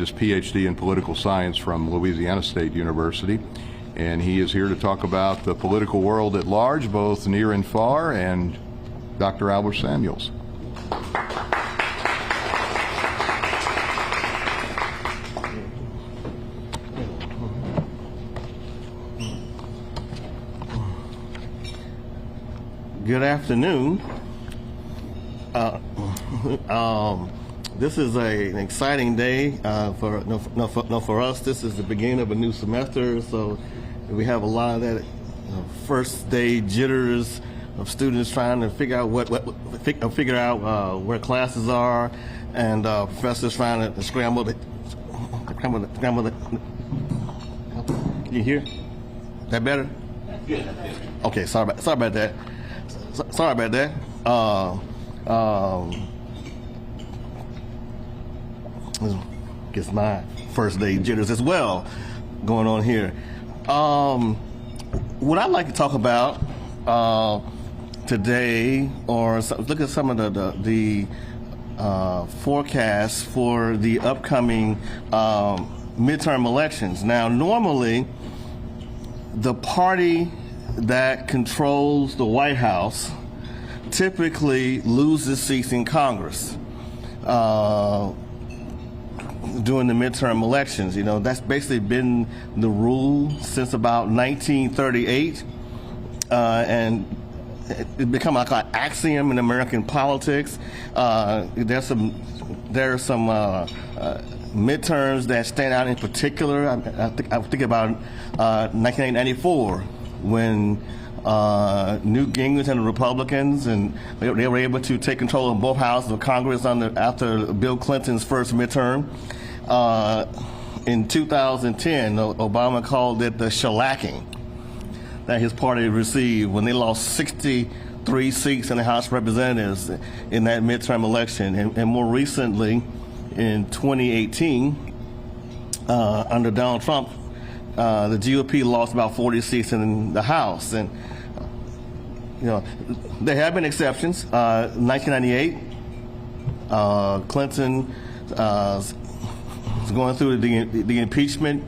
his PhD in political science from Louisiana State University. And he is here to talk about the political world at large, both near and far, and Dr. Albert Samuels. Good afternoon. This is an exciting day for us. This is the beginning of a new semester, so we have a lot of that first day jitters of students trying to figure out where classes are, and professors trying to scramble. Can you hear? Is that better? Okay, sorry about that. Sorry about that. Gets my first day jitters as well going on here. What I'd like to talk about today, or look at some of the forecasts for the upcoming midterm elections. Now, normally, the party that controls the White House typically loses seats in Congress during the midterm elections. You know, that's basically been the rule since about 1938, and it become like an axiom in American politics. There are some midterms that stand out in particular. I think about 1994 when Newt Gingrich and the Republicans, and they were able to take control of both houses of Congress after Bill Clinton's first midterm. In 2010, Obama called it the shellacking that his party received when they lost 63 seats in the House of Representatives in that midterm election. And more recently, in 2018, under Donald Trump, the GOP lost about 40 seats in the House. And you know, there have been exceptions. 1998, Clinton was going through the impeachment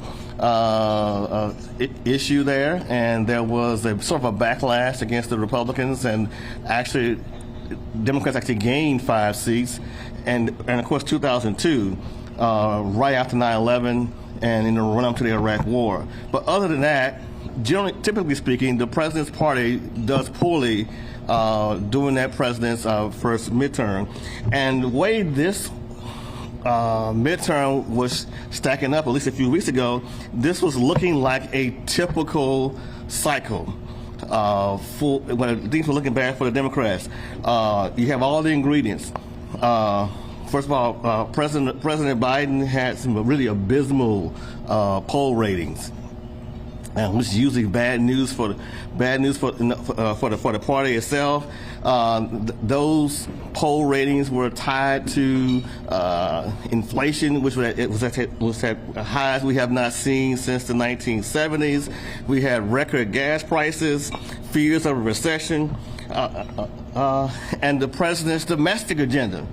issue there, and there was a sort of a backlash against the Republicans, and actually Democrats actually gained 5 seats. And of course, 2002, right after 9/11, and in the run-up to the Iraq War. But other than that, typically speaking, the president's party does poorly during that president's first midterm. And the way this midterm was stacking up, at least a few weeks ago, this was looking like a typical cycle. Things were looking bad for the Democrats. You have all the ingredients. First of all, President Biden had some really abysmal poll ratings, which is usually bad news for the party itself. Those poll ratings were tied to inflation, which was at highs we have not seen since the 1970s. We had record gas prices, fears of a recession, and the president's domestic agenda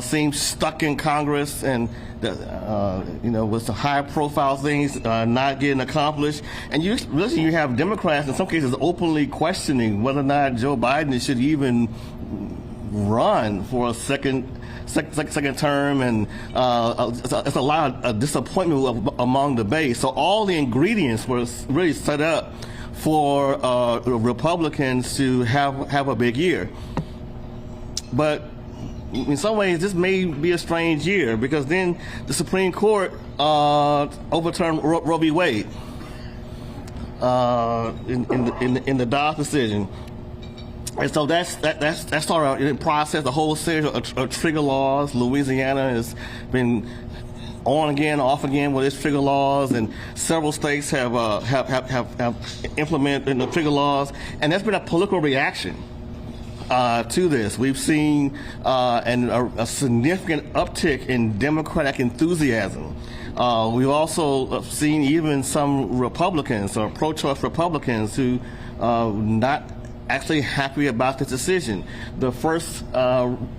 seems stuck in Congress, and with some high-profile things not getting accomplished. And you have Democrats in some cases openly questioning whether or not Joe Biden should even run for a second term, and it's a lot of disappointment among the base. So all the ingredients were really set up for Republicans to have a big year. But in some ways, this may be a strange year, because then the Supreme Court overturned Roe v. Wade in the Dobbs decision, and so that started out in process a whole series of trigger laws. Louisiana has been on again, off again with its trigger laws, and several states have implemented the trigger laws, and there's been a political reaction to this. We've seen a significant uptick in Democratic enthusiasm. We've also seen even some Republicans or pro-choice Republicans who not actually happy about this decision. The first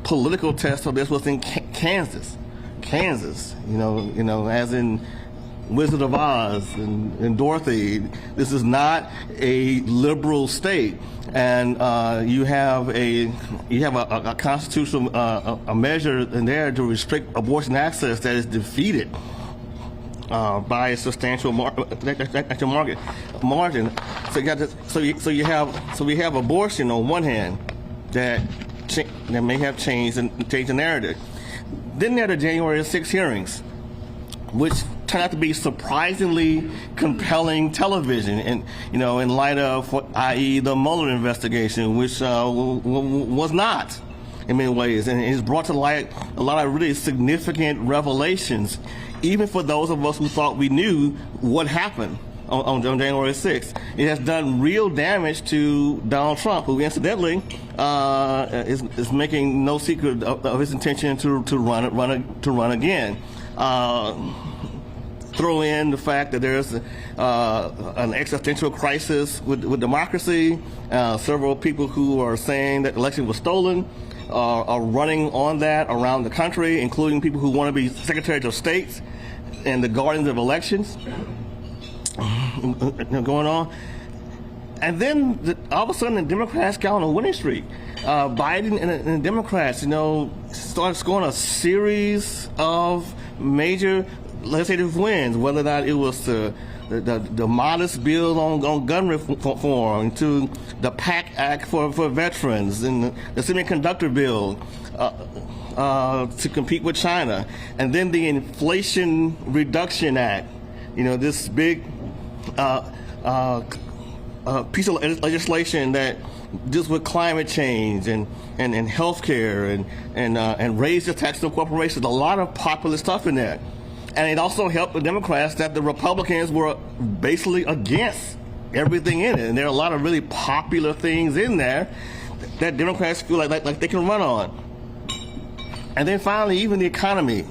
political test of this was in Kansas. Kansas, as in Wizard of Oz and Dorothy. This is not a liberal state, and you have a constitutional a measure in there to restrict abortion access that is defeated by a substantial margin. So we have abortion on one hand that may have changed the narrative. Then there are the January 6 hearings, which turned out to be surprisingly compelling television, and in light of, i.e., the Mueller investigation, which was not in many ways, and it's brought to light a lot of really significant revelations, even for those of us who thought we knew what happened on January 6th. It has done real damage to Donald Trump, who incidentally is making no secret of his intention to run again. Throw in the fact that there's an existential crisis with democracy. Several people who are saying that the election was stolen are running on that around the country, including people who want to be secretaries of states and the guardians of elections going on. And then all of a sudden the Democrats got on a winning streak. Biden and the Democrats, started scoring a series of major legislative wins, whether or not it was the modest bill on gun reform, to the PAC Act for veterans, and the semiconductor bill to compete with China, and then the Inflation Reduction Act, this big piece of legislation that deals with climate change and healthcare and raise the tax on corporations. A lot of popular stuff in there. And it also helped the Democrats that the Republicans were basically against everything in it. And there are a lot of really popular things in there that Democrats feel like they can run on. And then finally, even the economy.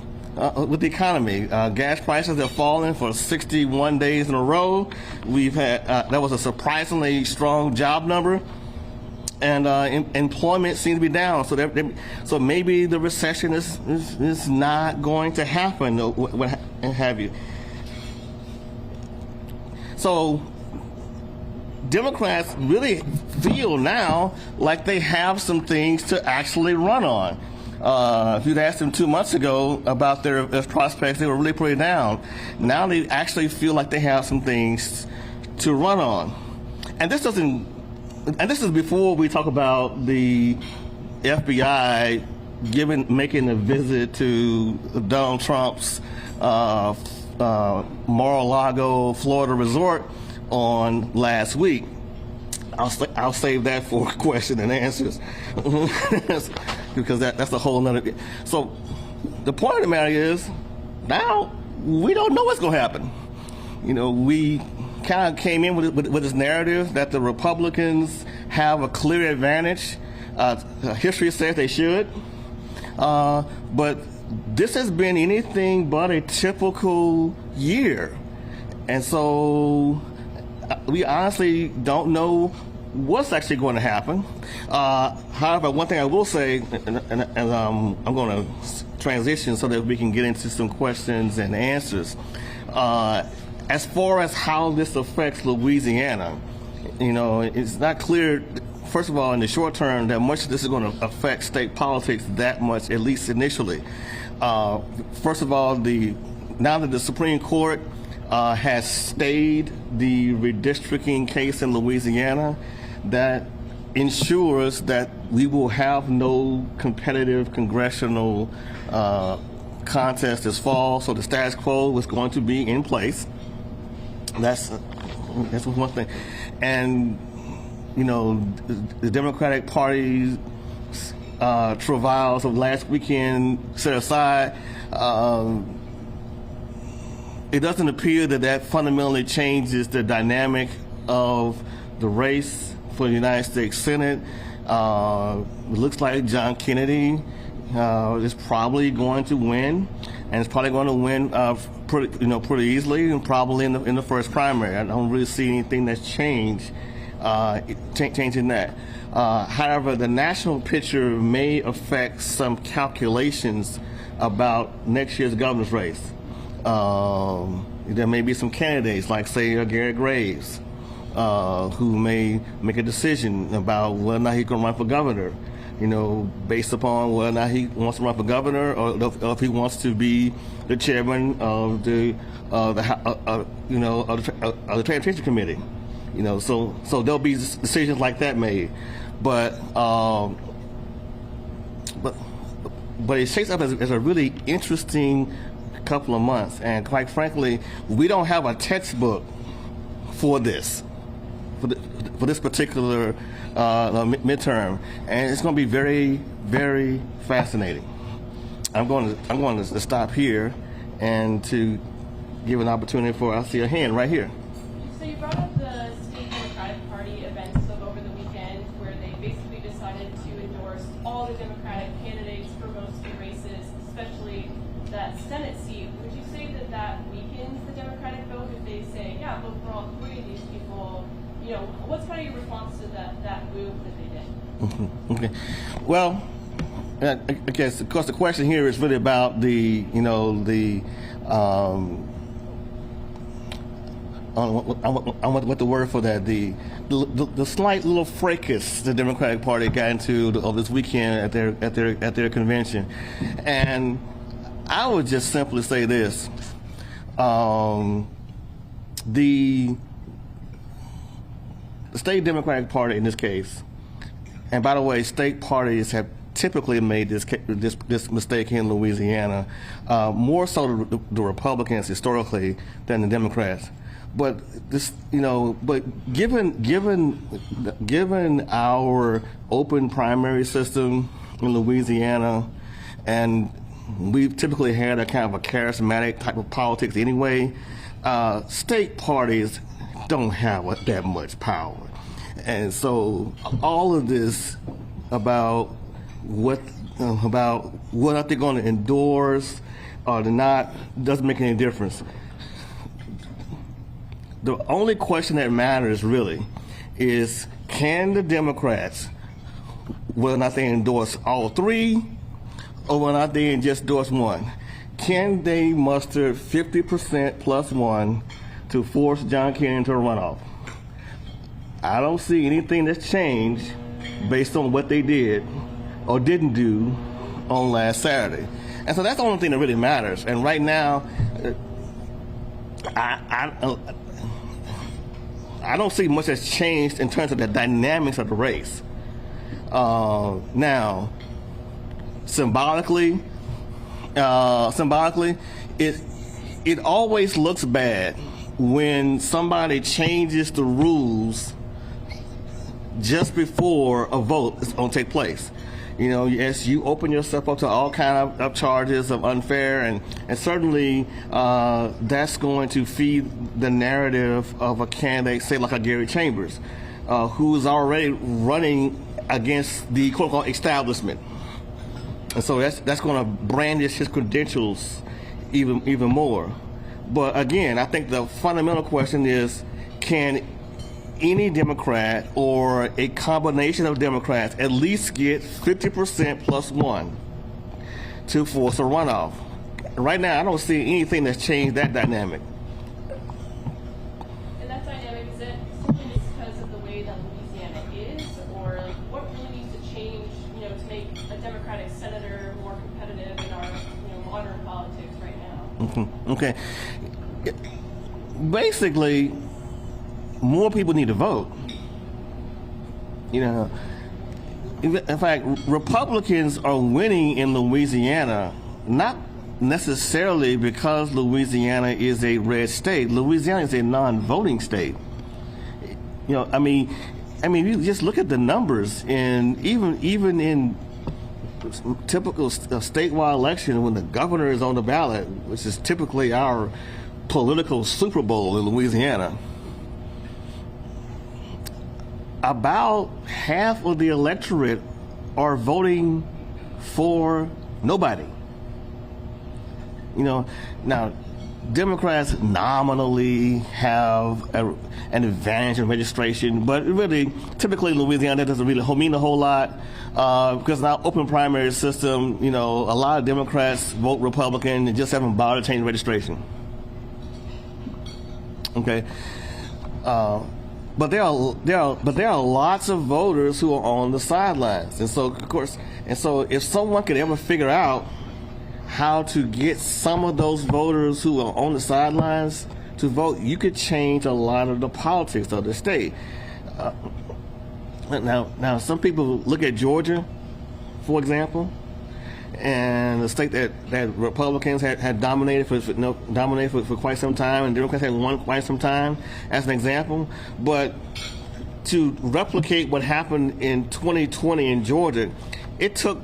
With the economy, gas prices have fallen for 61 days in a row. We've had that was a surprisingly strong job number, and employment seems to be down. So maybe the recession is not going to happen. What have you? So Democrats really feel now like they have some things to actually run on. If you'd asked them 2 months ago about their prospects, they were really pretty down. Now they actually feel like they have some things to run on. And this is before we talk about the FBI making a visit to Donald Trump's Mar-a-Lago, Florida resort on last week. I'll save that for question and answers because that's a whole nother. So the point of the matter is now we don't know what's going to happen. We kind of came in with this narrative that the Republicans have a clear advantage. History says they should. But this has been anything but a typical year. And so we honestly don't know what's actually going to happen. However, one thing I will say, and I'm going to transition so that we can get into some questions and answers. As far as how this affects Louisiana, it's not clear, first of all, in the short term, that much of this is going to affect state politics that much, at least initially. First of all, now that the Supreme Court has stayed the redistricting case in Louisiana, that ensures that we will have no competitive congressional contest this fall. So the status quo is going to be in place. That's one thing. And, the Democratic Party's travails of last weekend set aside, it doesn't appear that fundamentally changes the dynamic of the race for the United States Senate. It looks like John Kennedy is probably going to win, and it's probably going to win pretty easily, and probably in the first primary. I don't really see anything that's changing that. However, the national picture may affect some calculations about next year's governor's race. There may be some candidates like, say, Gary Graves, who may make a decision about whether or not he can run for governor, based upon whether or not he wants to run for governor, or if he wants to be the chairman of the Transportation Committee. So there'll be decisions like that made, but it shapes up as a really interesting couple of months, and quite frankly, we don't have a textbook for this. For this particular midterm, and it's going to be very, very fascinating. I'm going to stop here and to give an opportunity for, I see a hand right here. So you brought up the state Democratic Party events of over the weekend, where they basically decided to endorse all the Democratic candidates for most of the races, especially that Senate seat. Would you say that weakens the Democratic vote if they say, yeah, vote for all three of these people? What's kind of your response to that move that they did? Okay. Well, I guess, of course, the question here is really about what the word for that, the slight little fracas the Democratic Party got into this weekend at their convention, and I would just simply say this: the state Democratic Party in this case, and by the way, state parties have typically made this mistake in Louisiana, more so the Republicans historically than the Democrats. But given our open primary system in Louisiana, and we've typically had a kind of a charismatic type of politics anyway, state parties don't have that much power. And so all of this about what are they going to endorse or not doesn't make any difference. The only question that matters really is, can the Democrats, whether or not they endorse all three or whether or not they just endorse one, can they muster 50% plus one to force John Kerry into a runoff? I don't see anything that's changed based on what they did or didn't do on last Saturday. And so that's the only thing that really matters. And right now, I don't see much that's changed in terms of the dynamics of the race. Now, symbolically, it always looks bad when somebody changes the rules just before a vote is going to take place. Yes, you open yourself up to all kind of charges of unfair, and certainly that's going to feed the narrative of a candidate, say like a Gary Chambers, who's already running against the quote-unquote establishment. And so that's going to brandish his credentials even more. But again, I think the fundamental question is, can any Democrat or a combination of Democrats at least get 50% plus one to force a runoff? Right now, I don't see anything that's changed that dynamic. And that dynamic, is it simply just because of the way that Louisiana is, or what really needs to change, to make a Democratic senator more competitive in our, modern politics right now? Okay. Basically, more people need to vote. In fact, Republicans are winning in Louisiana, not necessarily because Louisiana is a red state. Louisiana is a non-voting state. You just look at the numbers, and even in typical statewide election, when the governor is on the ballot, which is typically our political Super Bowl in Louisiana, about half of the electorate are voting for nobody. Now Democrats nominally have an advantage in registration, but really, typically in Louisiana, that doesn't really mean a whole lot because in our open primary system, a lot of Democrats vote Republican and just haven't bothered to change registration. Okay, but there are lots of voters who are on the sidelines, and so if someone could ever figure out how to get some of those voters who are on the sidelines to vote, you could change a lot of the politics of the state. Now, some people look at Georgia, for example, and the state that Republicans had dominated for quite some time, and Democrats had won quite some time, as an example. But to replicate what happened in 2020 in Georgia, it took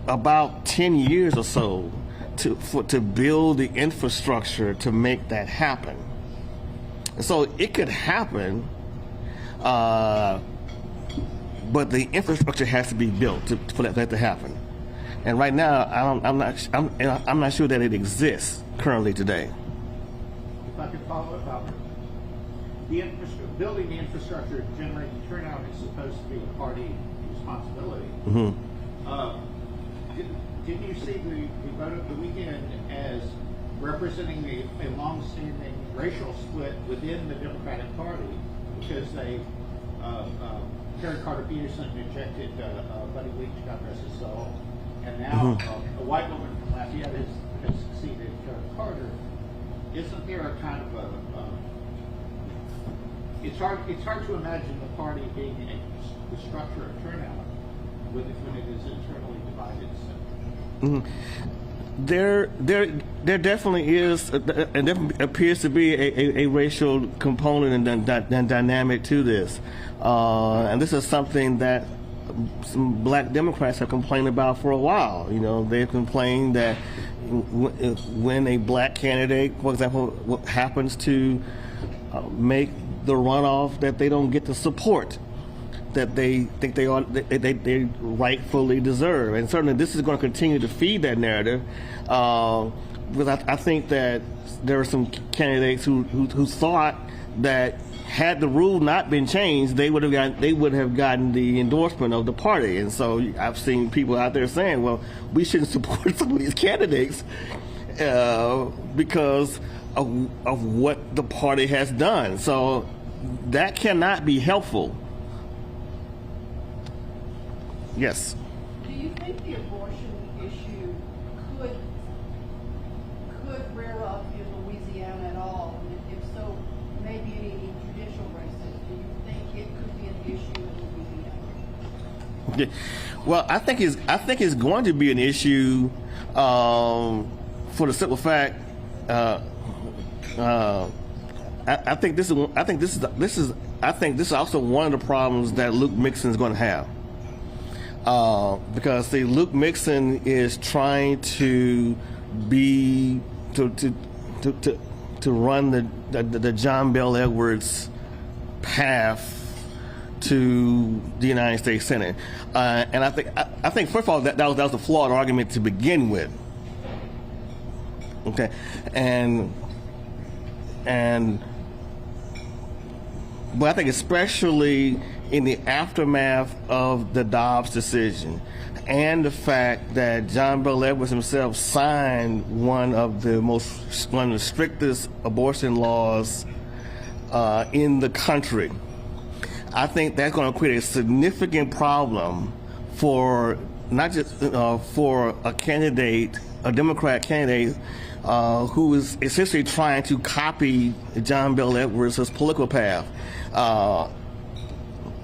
about 10 years or so to build the infrastructure to make that happen. And so it could happen, but the infrastructure has to be built for that to happen. And right now, I'm not sure that it exists currently today. If I could follow up, Albert, building the infrastructure to generate the turnout is supposed to be a party responsibility. Mm-hmm. Didn't you see the vote of the weekend as representing a long-standing racial split within the Democratic Party because they Terry Carter Peterson rejected Buddy Leach, God rest his soul, and now a white woman from Lafayette has succeeded Carter. Isn't there a kind of it's hard to imagine the party being the structure of turnout when it is internally divided. So. Mm-hmm. There definitely is, and there appears to be a racial component and dynamic to this, and this is something that some black Democrats have complained about for a while. They've complained that when a black candidate, for example, happens to make the runoff, that they don't get the support that they think they rightfully deserve, and certainly this is going to continue to feed that narrative. Because I think that there are some candidates who thought that had the rule not been changed, they would have gotten the endorsement of the party, and so I've seen people out there saying, "Well, we shouldn't support some of these candidates because of what the party has done." So that cannot be helpful. Yes. Do you think the abortion issue could rear up in Louisiana at all? And if so, maybe any judicial races. Do you think it could be an issue in Louisiana? Yeah. Well, I think it's going to be an issue for the simple fact. I think this is also one of the problems that Luke Mixon is going to have. Because Luke Mixon is trying to run the John Bel Edwards path to the United States Senate, and I think first of all that was a flawed argument to begin with. Okay, but I think especially in the aftermath of the Dobbs decision and the fact that John Bel Edwards himself signed one of the strictest abortion laws in the country, I think that's going to create a significant problem for not just for a Democrat candidate who is essentially trying to copy John Bel Edwards' political path.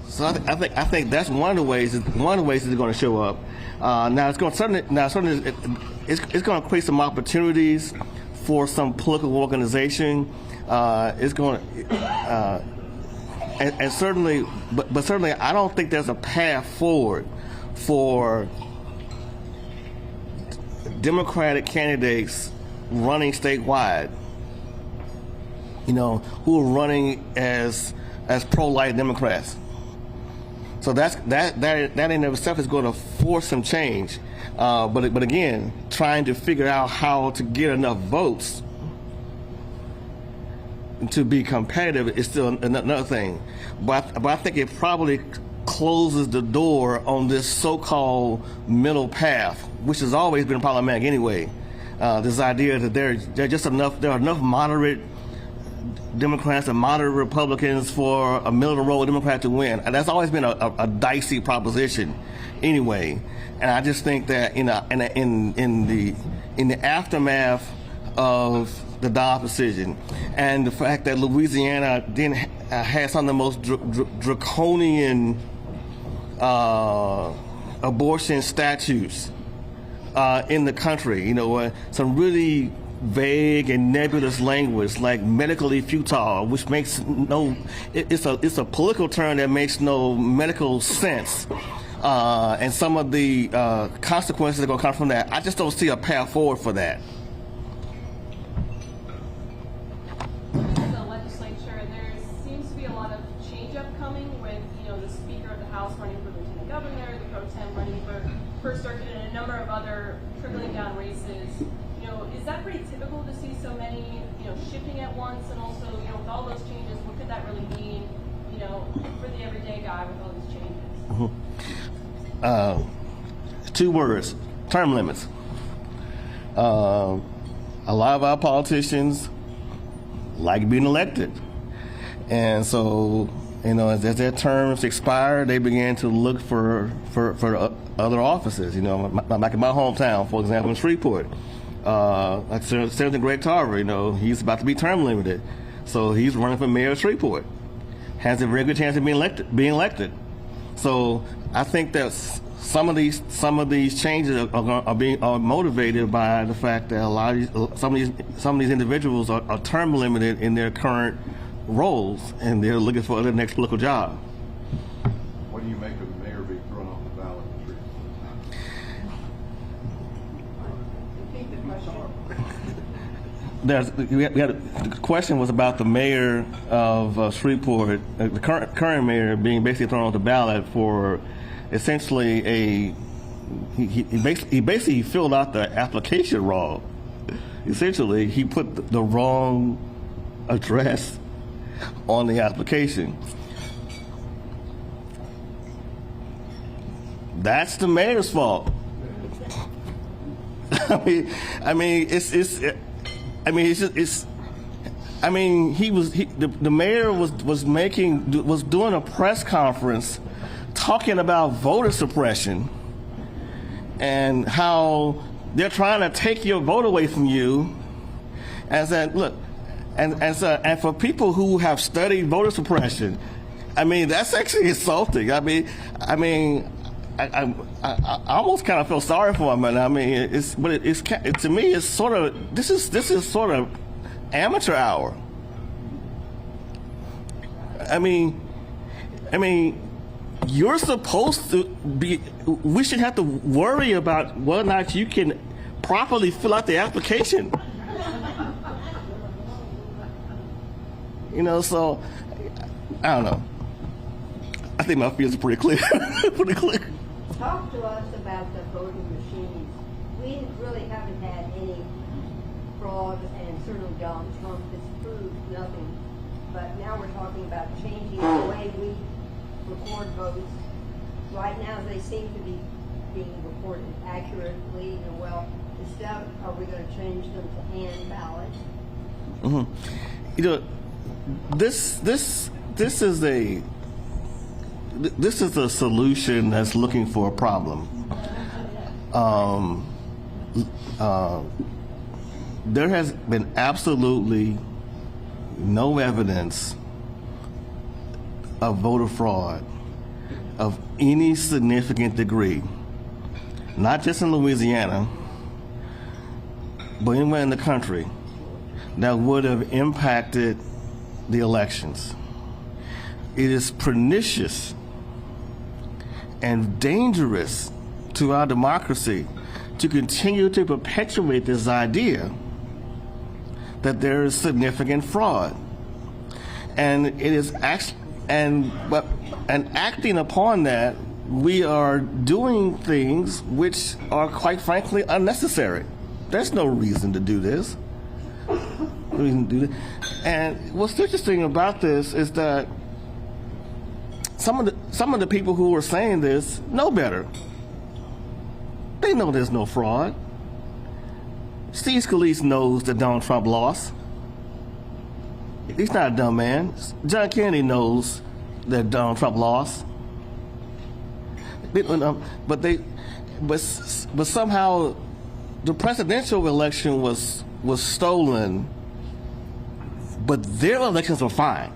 So I think that's one of the ways it's going to show up. Now it's going to create some opportunities for some political organization. It's going and certainly, but certainly I don't think there's a path forward for Democratic candidates running statewide, who are running as pro-life Democrats. So that in itself is going to force some change. But again, trying to figure out how to get enough votes to be competitive is still another thing. But I think it probably closes the door on this so-called middle path, which has always been problematic anyway. This idea that there are enough moderate Democrats and moderate Republicans for a middle of the road Democrat to win, and that's always been a dicey proposition anyway. And I just think that in the aftermath of the Dobbs decision, and the fact that Louisiana didn't had some of the most draconian abortion statutes in the country, some really vague and nebulous language like medically futile, which makes it's a political term that makes no medical sense. And some of the consequences that are going to come from that, I just don't see a path forward for that. The legislature, there seems to be a lot of change upcoming with, the Speaker of the House running for Lieutenant Governor, the Pro Tem running for First Circuit, and a number of other trickling down races. Is that pretty typical to see so many, shifting at once? And also, with all those changes, what could that really mean, for the everyday guy with all these changes? 2 words: term limits. A lot of our politicians like being elected, and so as their terms expire, they began to look for other offices. Like in my hometown, for example, in Shreveport. Like Senator Greg Tarver, he's about to be term limited, so he's running for mayor of Shreveport. Has a very good chance of being elected. So I think that some of these changes are motivated by the fact that some of these individuals are term limited in their current roles, and they're looking for their next political job. What do you make of the mayor being thrown off the ballot in Shreveport? The question was about the mayor of Shreveport, the current mayor being basically thrown off the ballot for essentially he basically filled out the application wrong. Essentially, he put the wrong address on the application. That's the mayor's fault. the mayor was doing a press conference talking about voter suppression and how they're trying to take your vote away from you. And said, look, and for people who have studied voter suppression, that's actually insulting. I almost kind of feel sorry for him, and to me, it's sort of this is sort of amateur hour. You're supposed to be. We should have to worry about whether or not you can properly fill out the application. So I don't know. I think my feelings are pretty clear. Pretty clear. Talk to us about the voting machines. We really haven't had any fraud, and certainly Donald Trump has proved nothing. But now we're talking about changing the way we record votes. Right now, they seem to be being recorded accurately and well. Instead, are we going to change them to hand ballots? Mm-hmm. This is a solution that's looking for a problem. There has been absolutely no evidence of voter fraud of any significant degree, not just in Louisiana, but anywhere in the country, that would have impacted the elections. It is pernicious and dangerous to our democracy to continue to perpetuate this idea that there is significant fraud. And it is acting upon that, we are doing things which are quite frankly unnecessary. There's no reason to do this. We can do that. And what's interesting about this is that some of the people who are saying this know better. They know there's no fraud. Steve Scalise knows that Donald Trump lost. He's not a dumb man. John Kennedy knows that Donald Trump lost. But somehow the presidential election was stolen, but their elections were fine.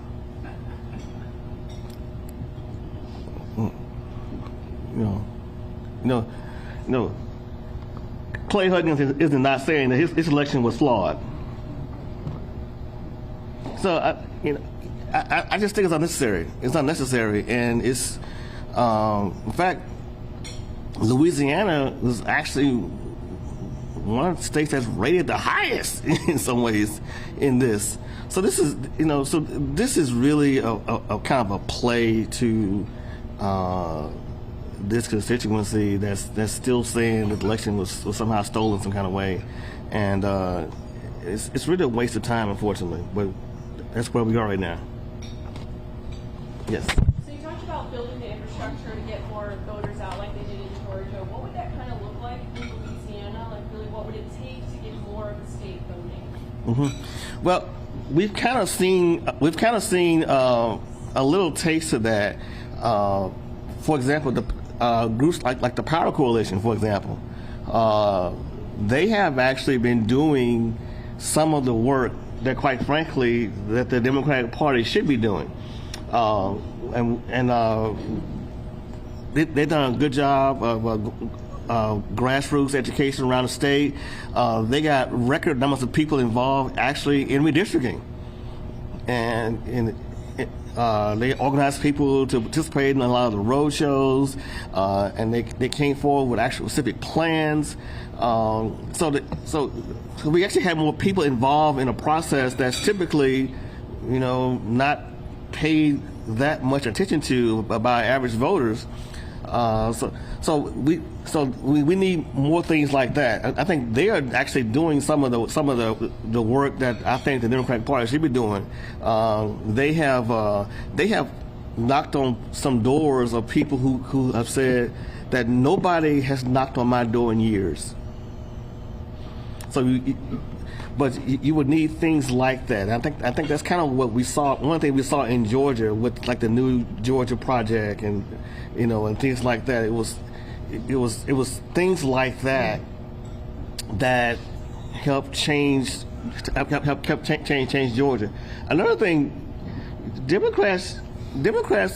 No. Clay Huggins is not saying that his election was flawed. So I just think it's unnecessary. It's unnecessary, and it's in fact, Louisiana was actually one of the states that's rated the highest in some ways in this. So this is this is really a kind of a play to this constituency that's still saying that the election was somehow stolen some kind of way, and it's really a waste of time, unfortunately. But that's where we are right now. Yes. So you talked about building the infrastructure to get more voters out like they did in Georgia. What would that kind of look like in Louisiana? Like, really, what would it take to get more of the state voting? Well, we've kind of seen a little taste of that. For example, the groups like the Power Coalition, for example, they have actually been doing some of the work that, quite frankly, that the Democratic Party should be doing. They've done a good job of grassroots education around the state. They got record numbers of people involved actually in redistricting, and they organized people to participate in a lot of the road shows, and they came forward with actual specific plans. So we actually had more people involved in a process that's typically, not paid that much attention to by average voters. So we need more things like that. I think they are actually doing some of the work that I think the Democratic Party should be doing. They have knocked on some doors of people who have said that nobody has knocked on my door in years. So but you would need things like that. I think that's kind of what we saw. One thing we saw in Georgia with like the new Georgia Project and and things like that. It was things like that that helped change Georgia. Another thing, Democrats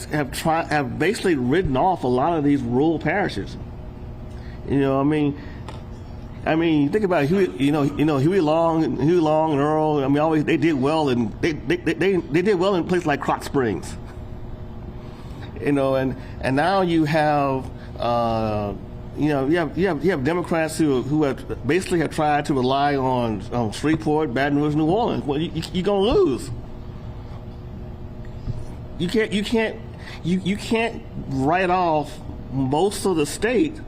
have basically written off a lot of these rural parishes. Think about it, Huey Long and Earl. They did well, and they did well in places like Croc Springs. And now you have you have Democrats who have basically tried to rely on Shreveport, Baton Rouge, New Orleans. Well, you're gonna lose. You can't write off most of the state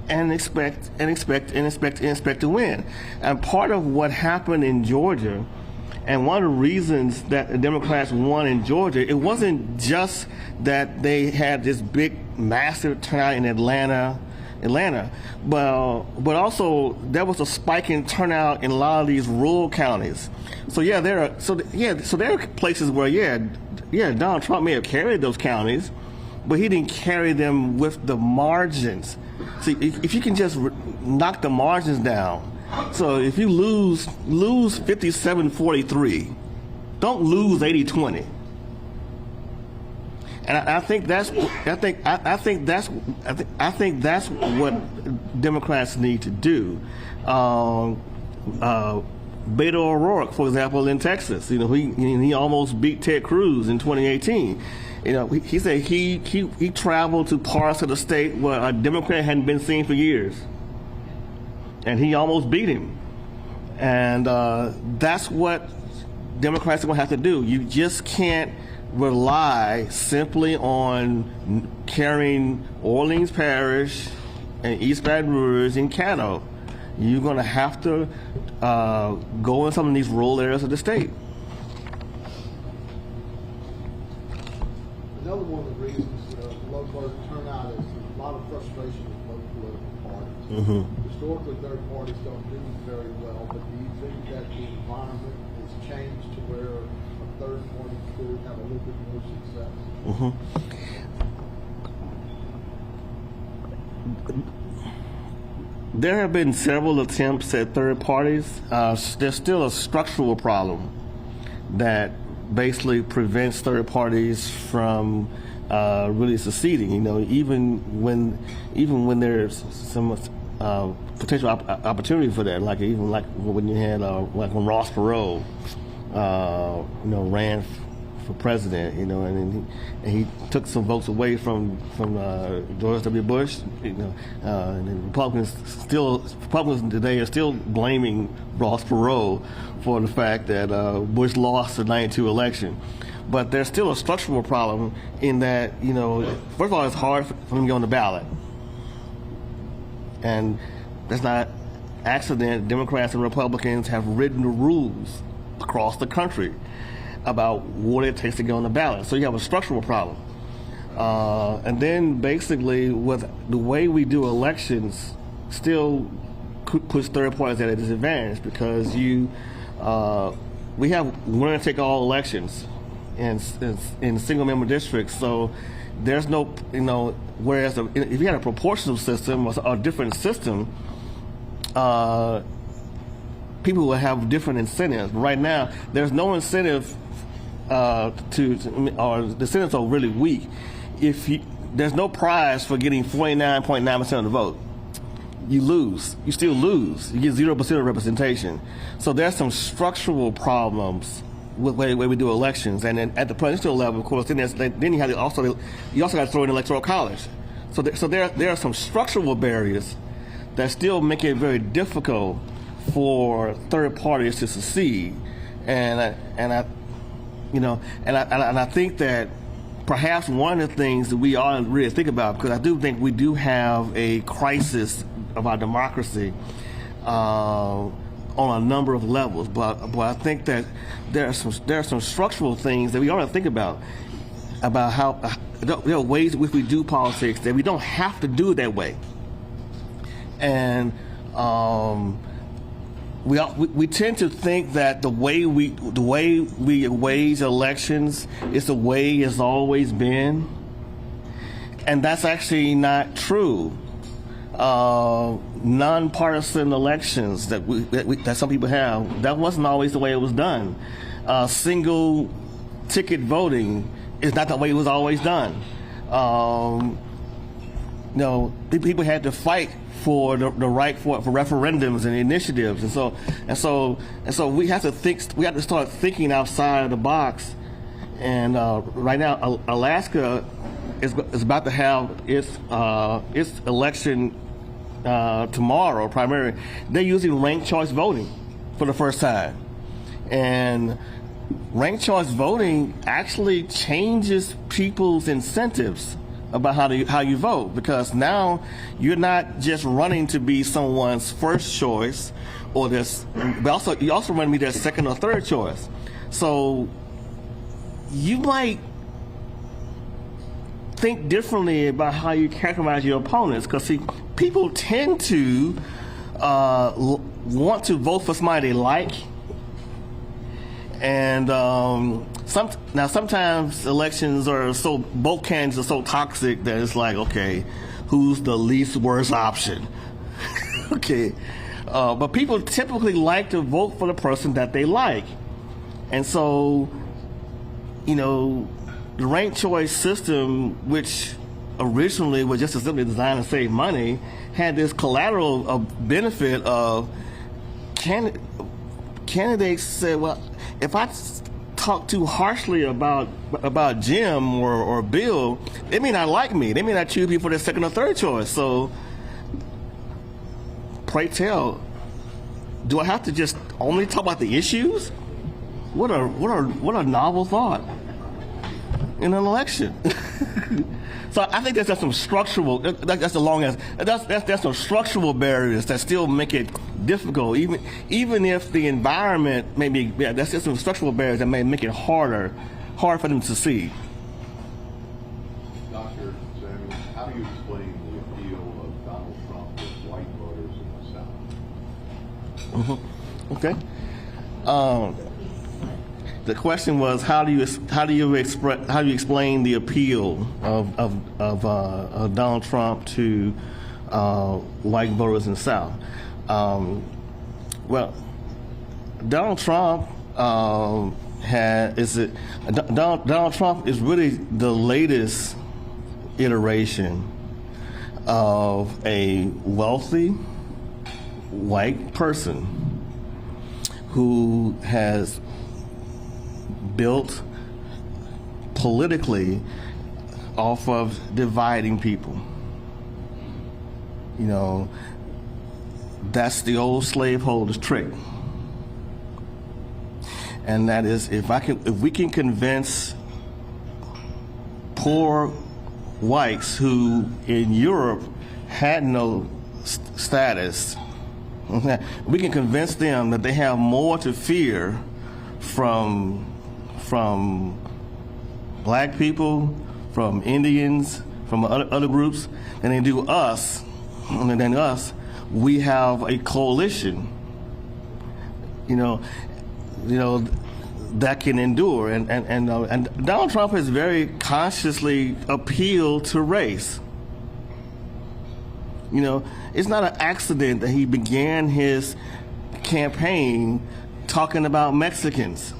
and expect to win. And part of what happened in Georgia, and one of the reasons that the Democrats won in Georgia, it wasn't just that they had this big, massive turnout in Atlanta, but also there was a spike in turnout in a lot of these rural counties. So there are places where Donald Trump may have carried those counties, but he didn't carry them with the margins. See, if you can just knock the margins down, so if you lose 57-43, don't lose 80-20. And I think that's what Democrats need to do. Beto O'Rourke, for example, in Texas, he almost beat Ted Cruz in 2018. He said he traveled to parts of the state where a Democrat hadn't been seen for years, and he almost beat him. And that's what Democrats are going to have to do. You just can't rely simply on carrying Orleans Parish and East Baton Rouge and Caddo. you're going to have to go in some of these rural areas of the state. Another one of the reasons low voter turnout is a lot of frustration with both political parties. Historically, third parties don't do very well, but do you think that the environment has changed to where a third party could have a little bit more success? There have been several attempts at third parties. There's still a structural problem that basically prevents third parties from really succeeding. Even when there's some potential opportunity for that, like when you had like when Ross Perot, ran for president, and he took some votes away from George W. Bush, and the Republicans today are still blaming Ross Perot for the fact that Bush lost the '92 election. But there's still a structural problem in that, first of all, it's hard for him to get on the ballot. And that's not accident. Democrats and Republicans have written the rules across the country about what it takes to get on the ballot. So you have a structural problem. And then basically with the way we do elections still puts third parties at a disadvantage because we have winner-take-all elections in single-member districts. So there's no, whereas if you had a proportional system or a different system, people will have different incentives. But right now, there's no incentive or the incentives are really weak. There's no prize for getting 49.9% of the vote. You lose. You still lose. You get 0% of representation. So there's some structural problems with the way we do elections. And then at the presidential level, of course, then you also got to throw in electoral college. So there are some structural barriers that still make it very difficult for third parties to succeed. And I think that perhaps one of the things that we ought to really think about, because I do think we do have a crisis of our democracy on a number of levels, but I think that there are some structural things that we ought to think about how there are ways in which we do politics that we don't have to do it that way, and we tend to think that the way we wage elections is the way it's always been, and that's actually not true. Nonpartisan elections that some people have, that wasn't always the way it was done. Single ticket voting is not the way it was always done. People had to fight for the right for referendums and initiatives, and so we have to think. We have to start thinking outside of the box. And right now, Alaska is about to have its election tomorrow. Primarily, they're using ranked choice voting for the first time, and ranked choice voting actually changes people's incentives about how you vote, because now you're not just running to be someone's first choice, but you also run to be their second or third choice. So you might think differently about how you characterize your opponents, because people tend to want to vote for somebody they like, and sometimes elections are both candidates are so toxic that it's like, okay, who's the least worst option? Okay, but people typically like to vote for the person that they like, and so the ranked choice system, which originally was just simply designed to save money, had this collateral benefit of candidates said, well, if I talk too harshly about Jim or Bill, they may not like me. They may not choose me for their second or third choice. So, pray tell, do I have to just only talk about the issues? What a novel thought in an election. So I think there's some structural. That's there's some structural barriers that still make it difficult. Even if the environment that's just some structural barriers that may make it hard for them to succeed. Dr. Samuels, how do you explain the appeal of Donald Trump to white voters in the South? Okay. The question was how do you explain the appeal of Donald Trump to white voters in the South? Well, Donald Trump Donald Trump is really the latest iteration of a wealthy white person who has built politically off of dividing people. You know, that's the old slaveholder's trick. And that is, if we can convince poor whites who in Europe had no status, we can convince them that they have more to fear from black people, from Indians, from other groups, than they do us. Than us, we have a coalition. You know, that can endure. And Donald Trump has very consciously appealed to race. You know, it's not an accident that he began his campaign talking about Mexicans.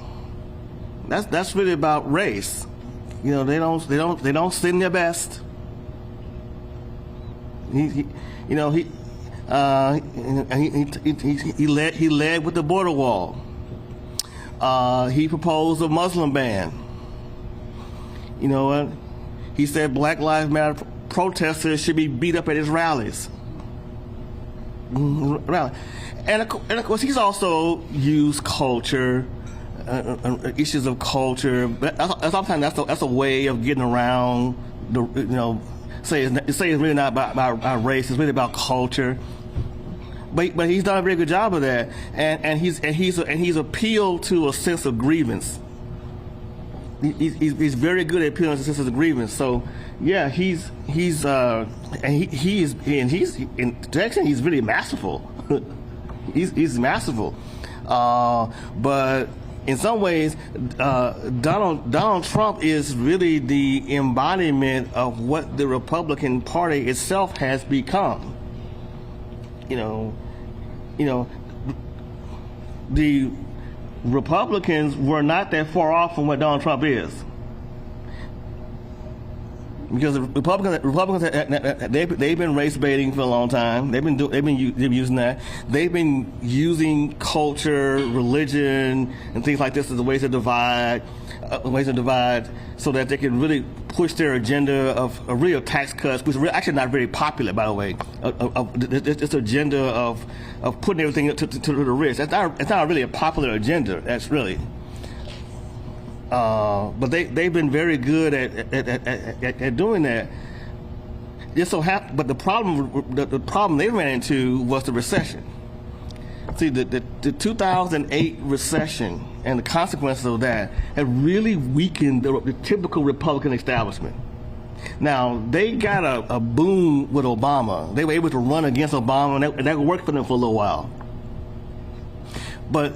That's really about race. You know, they don't send their best. He led with the border wall. He proposed a Muslim ban. You know what? He said Black Lives Matter protesters should be beat up at his rallies. And of course, he's also used culture, issues of culture. Sometimes that's a way of getting around say it's really not about race. It's really about culture. But he's done a very good job of that, and he's appealed to a sense of grievance. He's very good at appealing to a sense of grievance. So yeah, he's to that extent he's really masterful. he's masterful, but in some ways, Donald Trump is really the embodiment of what the Republican Party itself has become. You know, the Republicans were not that far off from what Donald Trump is. Because the Republicans, they've been race baiting for a long time. They've been using that. They've been using culture, religion, and things like this as ways to divide, so that they can really push their agenda of real tax cuts, which is actually not very popular, by the way. This agenda of putting everything to the rich. It's not really a popular agenda. That's really. But they've been very good at doing that. But the problem they ran into was the recession. See, the 2008 recession and the consequences of that have really weakened the typical Republican establishment. Now, they got a boom with Obama. They were able to run against Obama, and that worked for them for a little while. But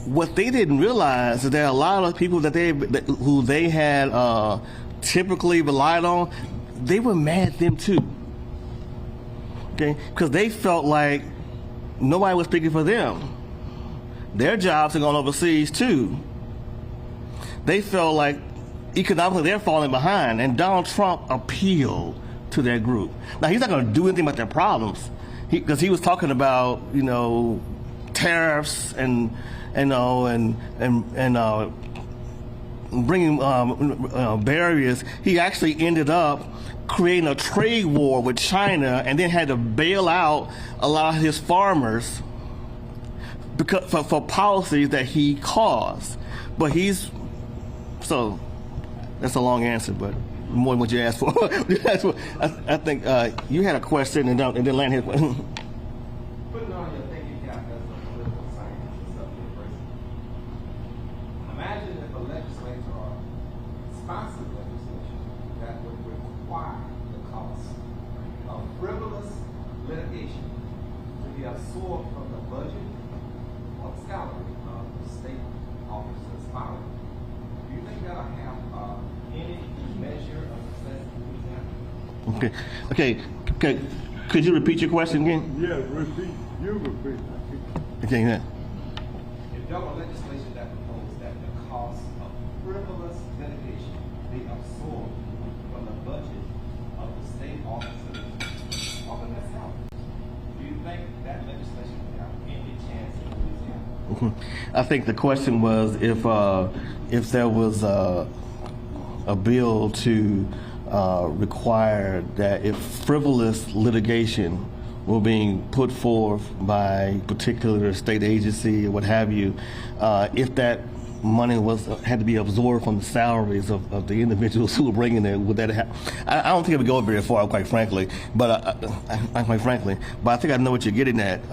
what they didn't realize is that a lot of people who they had typically relied on, they were mad at them too. Okay, because they felt like nobody was speaking for them. Their jobs are going overseas too. They felt like economically they're falling behind, and Donald Trump appealed to their group. Now, he's not going to do anything about their problems, because he was talking about tariffs and bringing barriers. He actually ended up creating a trade war with China, and then had to bail out a lot of his farmers for policies that he caused. But That's a long answer, but more than what you asked for. I think you had a question, and then Land had a question. Putting on your thinking cap as a political scientist is something crazy. Imagine if a legislator sponsored legislation that would require the cost of frivolous litigation to be absorbed from the budget or salary of the state officers following. Do you think that'll have any measure of success in Louisiana? Okay. Could you repeat your question again? Yeah, repeat. You repeat. Okay. Yeah. If there were legislation that proposed that the cost of frivolous litigation be absorbed from the budget of the state officers of the salary, do you think that legislation would have any chance in Louisiana? I think the question was if there was a bill to require that if frivolous litigation were being put forth by particular state agency or what have you, if that money had to be absorbed from the salaries of the individuals who were bringing it, would that happen? I don't think it would go very far, quite frankly. But I think I know what you're getting at.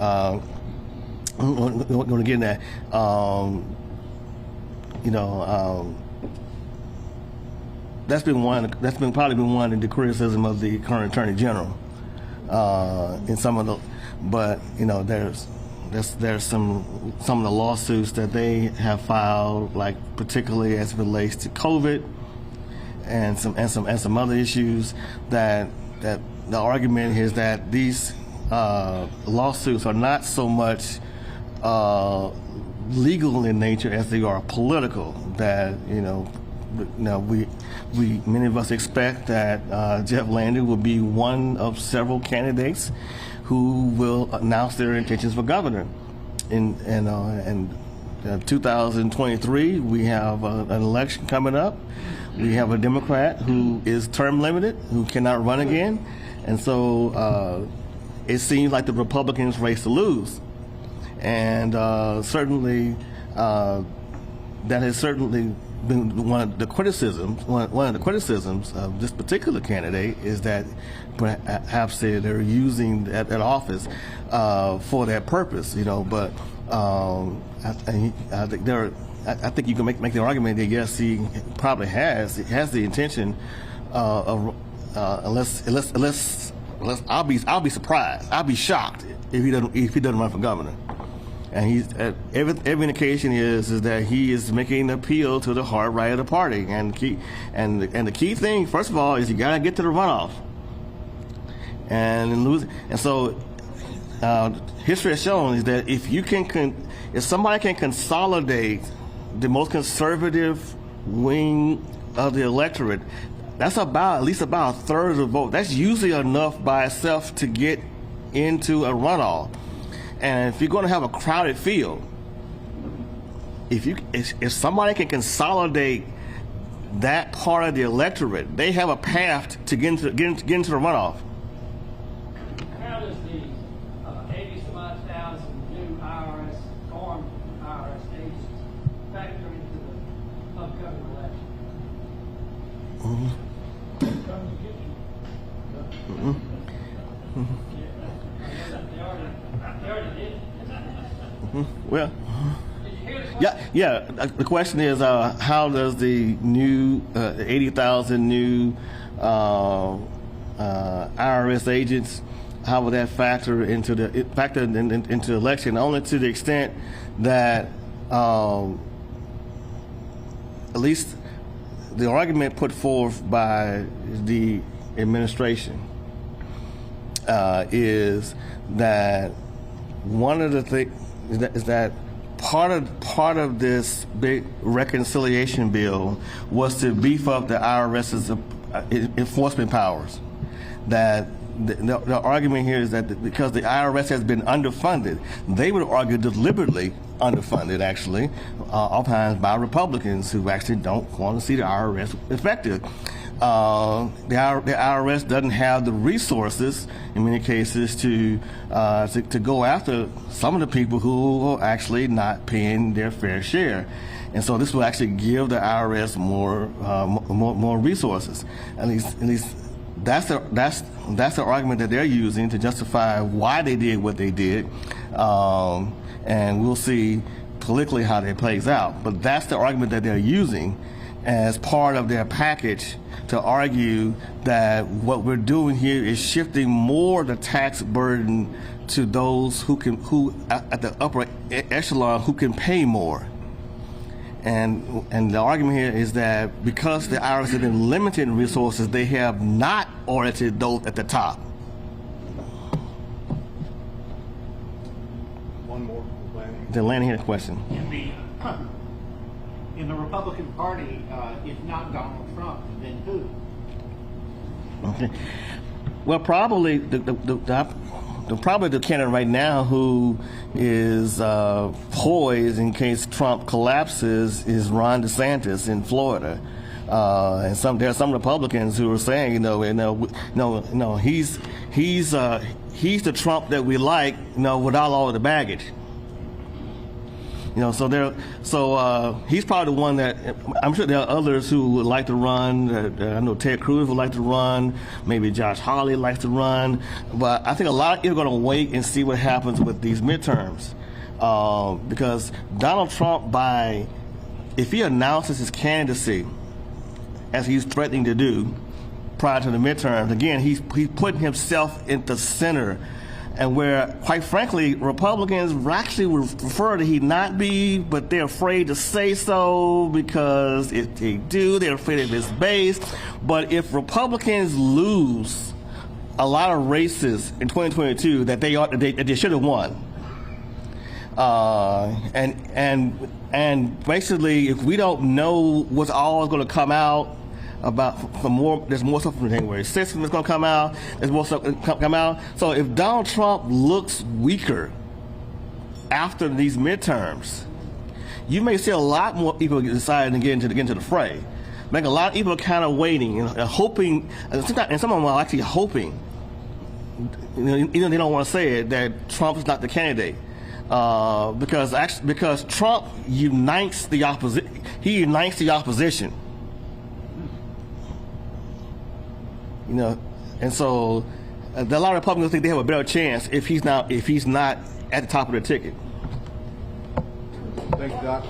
Going to get at, that's probably been one of the criticism of the current Attorney General in some of the, but there's some of the lawsuits that they have filed, like particularly as it relates to COVID and some other issues that the argument is that these lawsuits are not so much legal in nature as they are political. That we many of us expect that Jeff Landon will be one of several candidates who will announce their intentions for governor. In 2023, we have an election coming up. We have a Democrat who is term limited, who cannot run again, and so it seems like the Republicans race to lose. And certainly, that has certainly been one of the criticisms. One of the criticisms of this particular candidate is that perhaps they're using that office for that purpose. But I think you can make the argument that yes, he probably has the intention of unless I'll be surprised. I'll be shocked if he doesn't run for governor. And every indication is that he is making an appeal to the hard right of the party. And the key thing, first of all, is you gotta get to the runoff. And so history has shown is that if somebody can consolidate the most conservative wing of the electorate, that's at least about a third of the vote. That's usually enough by itself to get into a runoff. And if you're going to have a crowded field, if somebody can consolidate that part of the electorate, they have a path to get into the runoff. How does the 80-some-odd thousand new formed IRS agents factor into the upcoming election? Well, yeah. The question is, how does the new 80,000 new IRS agents, how will that factor into the election? Only to the extent that at least the argument put forth by the administration is that one of the things is that part of this big reconciliation bill was to beef up the IRS's enforcement powers. That the argument here is that because the IRS has been underfunded, they would argue deliberately underfunded, actually, oftentimes by Republicans who actually don't want to see the IRS effective. The IRS doesn't have the resources, in many cases, to go after some of the people who are actually not paying their fair share. And so this will actually give the IRS more resources. At least that's the argument that they're using to justify why they did what they did. And we'll see politically how that plays out. But that's the argument that they're using as part of their package to argue that what we're doing here is shifting more the tax burden to those who at the upper echelon who can pay more. And the argument here is that because the IRS has been limited in resources, they have not audited those at the top. One more, Lanny. The Lanny had a question. In the Republican Party, if not Donald Trump, then who? Okay. Well, probably probably the candidate right now who is poised in case Trump collapses is Ron DeSantis in Florida. And there are some Republicans who are saying, no, he's the Trump that we like, without all of the baggage. So he's probably the one that I'm sure there are others who would like to run. I know Ted Cruz would like to run. Maybe Josh Hawley likes to run. But I think a lot of people are going to wait and see what happens with these midterms, because Donald Trump, if he announces his candidacy, as he's threatening to do prior to the midterms, again he's putting himself in the center. And where, quite frankly, Republicans actually would prefer that he not be, but they're afraid to say so because if they do, they're afraid of his base. But if Republicans lose a lot of races in 2022 that they should have won, and basically, if we don't know what's all going to come out. There's more stuff from January 6th that's going to come out. There's more stuff come out. So if Donald Trump looks weaker after these midterms, you may see a lot more people deciding to get into the fray. Like a lot of people are kind of waiting and hoping, and some of them are actually hoping, even though they don't want to say it, that Trump is not the candidate. Because Trump unites the opposition. He unites the opposition. And so a lot of Republicans think they have a better chance if he's not at the top of the ticket. Thank you, Doc.